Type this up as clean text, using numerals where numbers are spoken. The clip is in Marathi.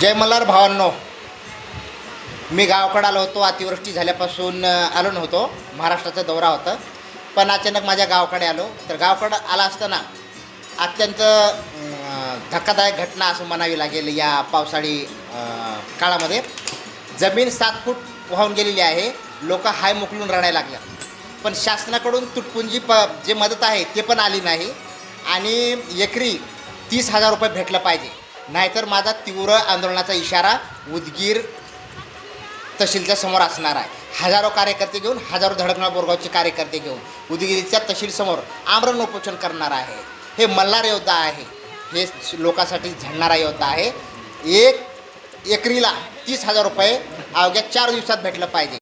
जय मल्हार भावांनो, मी गावाकडे आलो होतो. अतिवृष्टी झाल्यापासून आलो नव्हतो. महाराष्ट्राचा दौरा होता, पण अचानक माझ्या गावाकडे आलो. तर गावाकडे आला असताना अत्यंत धक्कादायक घटना असं म्हणावी लागेल. या पावसाळी काळामध्ये जमीन 7 फूट वाहून गेलेली आहे. लोक हाय मोकलून रडायला लागल्या, पण शासनाकडून तुटपुंजी जे मदत आहे ते पण आली नाही. आणि एकरी 30,000 रुपये भेटलं पाहिजे, नाहीतर माझा तीव्र आंदोलनाचा इशारा उदगीर तहसीलच्या समोर असणार आहे. हजारो कार्यकर्ते घेऊन, हजारो धडकणार बोरगावचे कार्यकर्ते घेऊन उदगीरच्या तहसीलसमोर आमरण उपोषण करणार आहे. हे मल्हार योद्धा आहे, हे लोकांसाठी झडणारा योद्धा आहे. एकरीला 30,000 रुपये अवघ्या 4 दिवसात भेटलं पाहिजे.